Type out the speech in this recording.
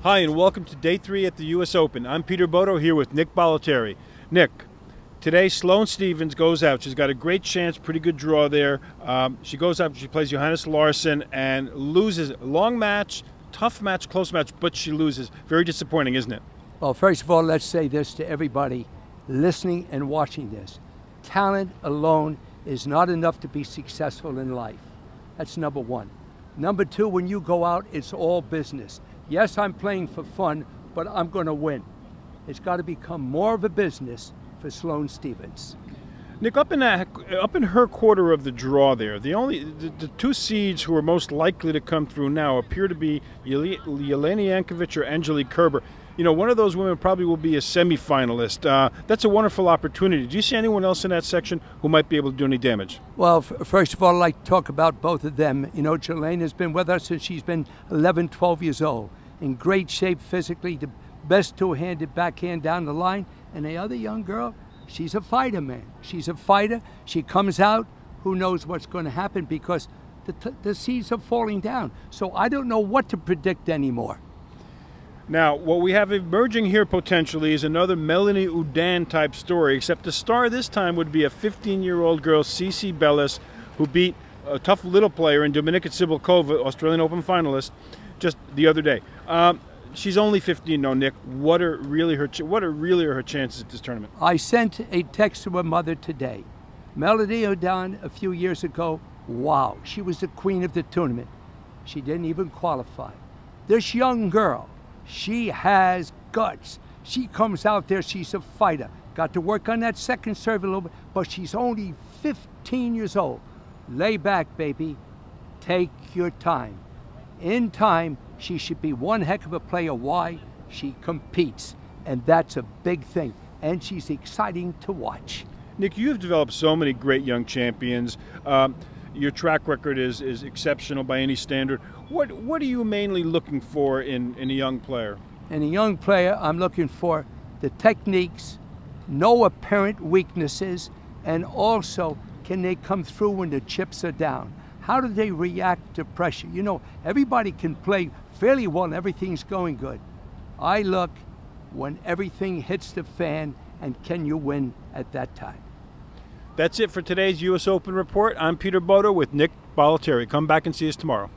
Hi, and welcome to Day 3 at the U.S. Open. I'm Peter Bodo here with Nick Bollettieri. Nick, today Sloane Stephens goes out. She's got a great chance, pretty good draw there. She goes out, she plays Johannes Larsson and loses. Long match, tough match, close match, but she loses. Very disappointing, isn't it? Well, first of all, let's say this to everybody listening and watching this. Talent alone is not enough to be successful in life. That's number one. Number two, when you go out, it's all business. Yes, I'm playing for fun, but I'm going to win. It's got to become more of a business for Sloane Stephens. Nick, up in her quarter of the draw there, the two seeds who are most likely to come through now appear to be Jelena Jankovic or Angelique Kerber. You know, one of those women probably will be a semifinalist. That's a wonderful opportunity. Do you see anyone else in that section who might be able to do any damage? Well, first of all, I'd like to talk about both of them. You know, Jelena's been with us since she's been 11, 12 years old. In great shape physically, the best two-handed backhand down the line. And the other young girl, she's a fighter, man. She's a fighter. She comes out, who knows what's going to happen because the seeds are falling down. So I don't know what to predict anymore. Now, what we have emerging here potentially is another Melanie Oudin type story, except the star this time would be a 15-year-old girl, CiCi Bellis, who beat a tough little player in Dominika Cibulkova, Australian Open finalist, just the other day. She's only 15, though, Nick. What are really her chances at this tournament? I sent a text to her mother today. Melanie Oudin, a few years ago, wow, she was the queen of the tournament. She didn't even qualify. This young girl, she has guts. She comes out there, she's a fighter. Got to work on that second serve a little bit, but she's only 15 years old. Lay back, baby. Take your time. In time, she should be one heck of a player. Why? She competes, and that's a big thing. And she's exciting to watch. Nick, you've developed so many great young champions. Your track record is exceptional by any standard. What are you mainly looking for in a young player? In a young player, I'm looking for the techniques, no apparent weaknesses, and also can they come through when the chips are down? How do they react to pressure? You know, everybody can play fairly well and everything's going good. I look when everything hits the fan, and can you win at that time? That's it for today's U.S. Open Report. I'm Peter Bodo with Nick Bollettieri. Come back and see us tomorrow.